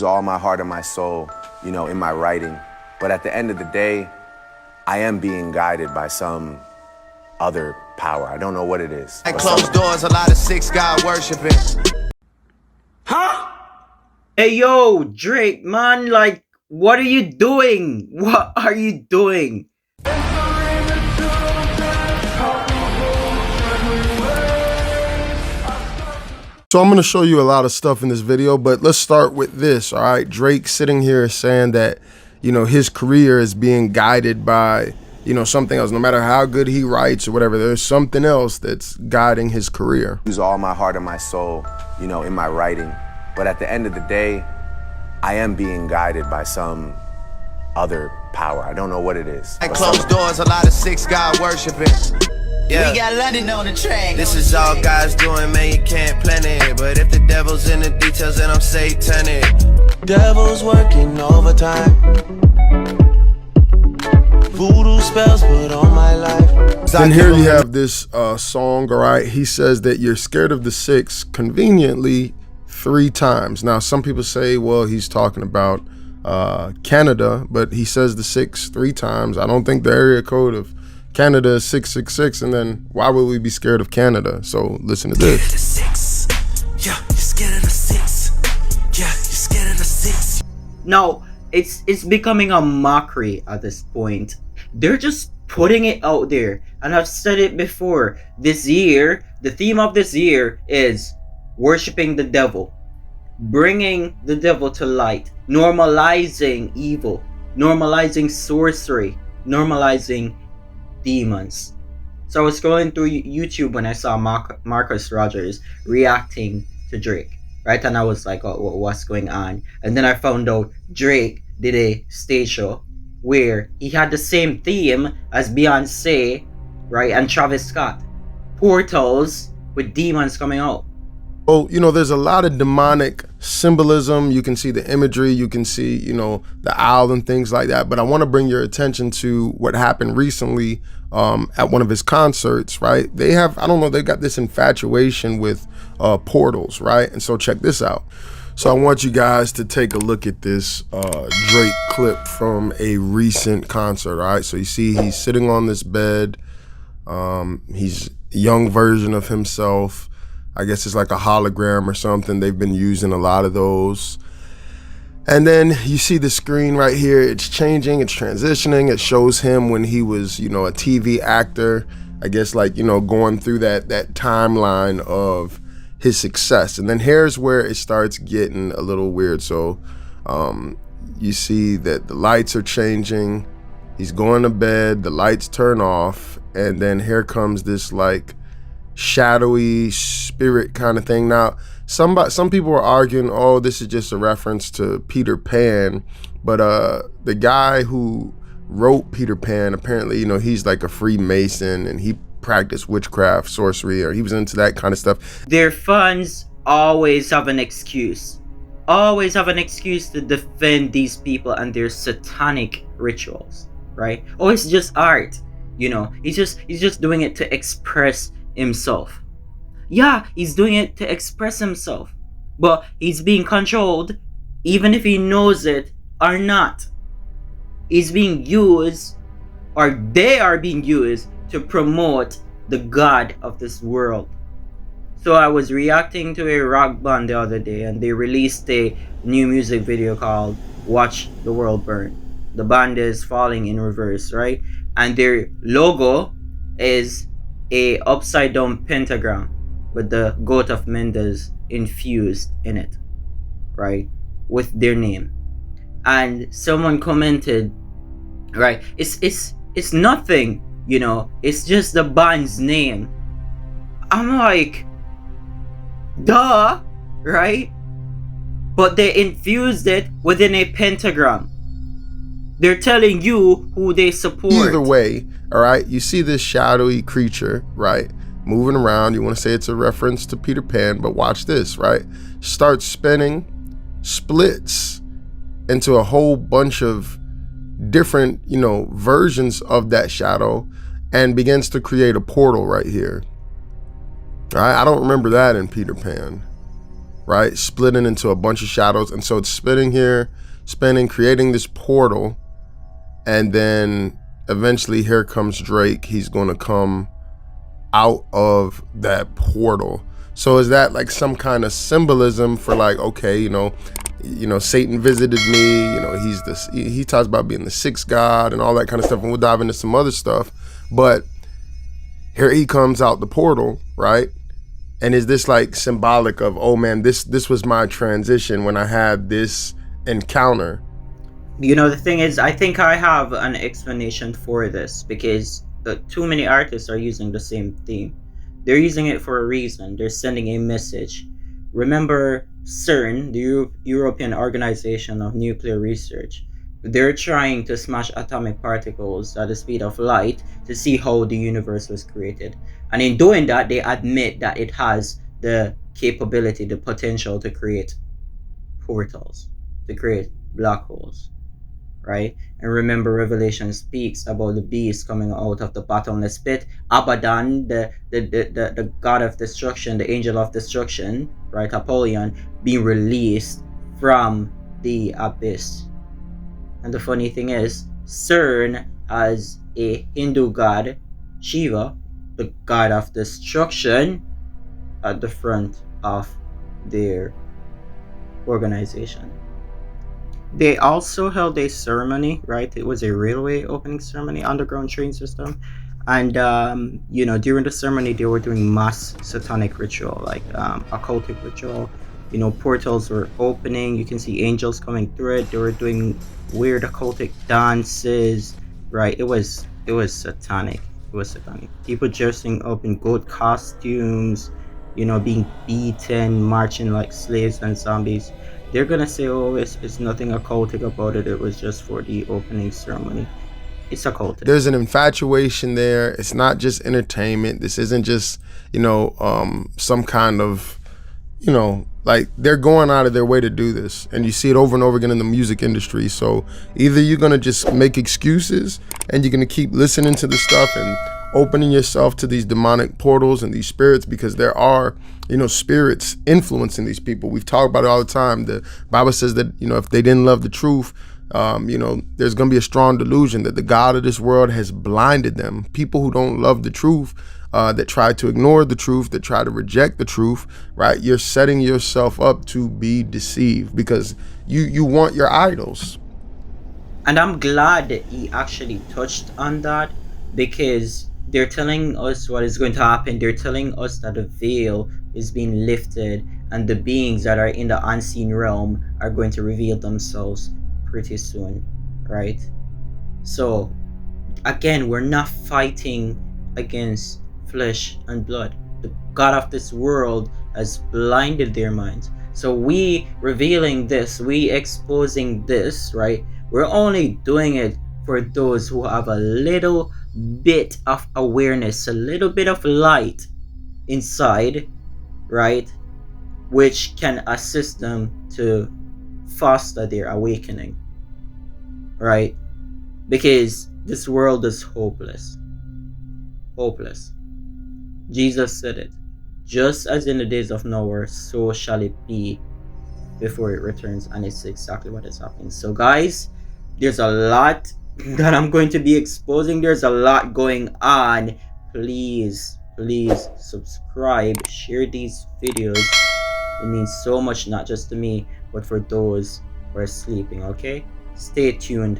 All my heart and my soul, in my writing. But at the end of the day, I am being guided by some other power. I don't know what it is. At closed doors, a lot of six God worshiping. Huh? Hey, yo, Drake, man, like, what are you doing? What are you doing? So I'm going to show you a lot of stuff in this video, but let's start with this, all right? Drake sitting here saying that, his career is being guided by, something else. No matter how good he writes or whatever, there's something else that's guiding his career. Use all my heart and my soul, in my writing. But at the end of the day, I am being guided by some other power. I don't know what it is. At closed doors, a lot of six God worshiping. Yeah. We got London on the track. This is all God's doing, man, you can't plan it. But if the devil's in the details, then I'm satanic. Devil's working overtime. Voodoo spells put on my life. Then here you have this song, all right? He says that you're scared of the six conveniently 3 times. Now, some people say, well, he's talking about Canada, but he says the 6 3 times. I don't think the area code of Canada is 666, and then why would we be scared of Canada? So listen to this. Yeah, you're scared of the 6. Yeah, you're scared of the 6. No, it's becoming a mockery at this point. They're just putting it out there, and I've said it before. This year, the theme of this year is worshiping the devil, bringing the devil to light, normalizing evil, normalizing sorcery, normalizing demons. So I was scrolling through YouTube when I saw Marcus Rogers reacting to Drake, right? And I was like, oh, what's going on? And then I found out Drake did a stage show where he had the same theme as Beyonce, right? And Travis Scott. Portals with demons coming out. Oh, there's a lot of demonic symbolism. You can see the imagery, you can see, the owl and things like that. But I want to bring your attention to what happened recently at one of his concerts, right? They got this infatuation with portals, right? And so check this out. So I want you guys to take a look at this Drake clip from a recent concert, all right? So you see he's sitting on this bed. He's a young version of himself. I guess it's like a hologram or something. They've been using a lot of those. And then you see the screen right here. It's changing, it's transitioning. It shows him when he was, a TV actor. I guess going through that timeline of his success. And then here's where it starts getting a little weird. So you see that the lights are changing. He's going to bed, the lights turn off. And then here comes this shadowy spirit kind of thing. Now, some people are arguing, oh, this is just a reference to Peter Pan, but the guy who wrote Peter Pan, apparently, he's like a Freemason and he practiced witchcraft, sorcery, or he was into that kind of stuff. Their fans always have an excuse. Always have an excuse to defend these people and their satanic rituals, right? Oh, it's just art. He's just doing it to express himself. Yeah, he's doing it to express himself, but he's being controlled even if he knows it or not. He's being used, or they are being used, to promote the god of this world. So I was reacting to a rock band the other day, and they released a new music video called Watch the World Burn. The band is falling in reverse, right? And their logo is a upside down pentagram with the goat of Mendes infused in it, right, with their name. And someone commented, right, it's nothing, it's just the band's name. I'm like, duh, right? But they infused it within a pentagram. They're telling you who they support. Either way, all right, you see this shadowy creature, right, moving around. You want to say it's a reference to Peter Pan, but watch this, right? Starts spinning, splits into a whole bunch of different, versions of that shadow, and begins to create a portal right here. All right, I don't remember that in Peter Pan. right? Splitting into a bunch of shadows. And so it's spinning here, spinning, creating this portal. And then eventually here comes Drake. He's going to come out of that portal. So is that like some kind of symbolism for like, okay, you know, Satan visited me, he's this, he talks about being the sixth god and all that kind of stuff. And we'll dive into some other stuff, but here he comes out the portal, right? And is this like symbolic of, oh man, this was my transition when I had this encounter? The thing is, I think I have an explanation for this, because too many artists are using the same theme. They're using it for a reason. They're sending a message. Remember CERN, the European Organization of Nuclear Research. They're trying to smash atomic particles at the speed of light to see how the universe was created. And in doing that, they admit that it has the capability, the potential to create portals, to create black holes, right? And remember, Revelation speaks about the beast coming out of the bottomless pit. Abaddon, the god of destruction, the angel of destruction, right? Apollyon, being released from the abyss. And the funny thing is, CERN has a Hindu god, Shiva, the god of destruction, at the front of their organization. They also held a ceremony, right? It was a railway opening ceremony, underground train system. And, during the ceremony, they were doing mass satanic ritual, like occultic ritual. Portals were opening. You can see angels coming through it. They were doing weird occultic dances, right? It was satanic. It was satanic. People dressing up in goat costumes, being beaten, marching like slaves and zombies. They're gonna say, oh, it's nothing occultic about it. It was just for the opening ceremony. It's occultic. There's an infatuation there. It's not just entertainment. This isn't just, some kind of, like they're going out of their way to do this. And you see it over and over again in the music industry. So either you're gonna just make excuses and you're gonna keep listening to the stuff and opening yourself to these demonic portals and these spirits, because there are, spirits influencing these people. We've talked about it all the time. The Bible says that, if they didn't love the truth, there's going to be a strong delusion that the God of this world has blinded them. People who don't love the truth, that try to ignore the truth, that try to reject the truth, right? You're setting yourself up to be deceived because you want your idols. And I'm glad that he actually touched on that, because they're telling us what is going to happen. They're telling us that the veil is being lifted and the beings that are in the unseen realm are going to reveal themselves pretty soon, right? So again, we're not fighting against flesh and blood. The God of this world has blinded their minds. So we revealing this, we exposing this, right? We're only doing it for those who have a little bit of awareness, a little bit of light inside, right? Which can assist them to foster their awakening, right? Because this world is hopeless. Hopeless. Jesus said it. Just as in the days of Noah, so shall it be before it returns. And it's exactly what is happening. So guys, there's a lot that I'm going to be exposing. There's a lot going on. Please subscribe, share these videos. It means so much, not just to me, but for those who are sleeping. Okay, stay tuned.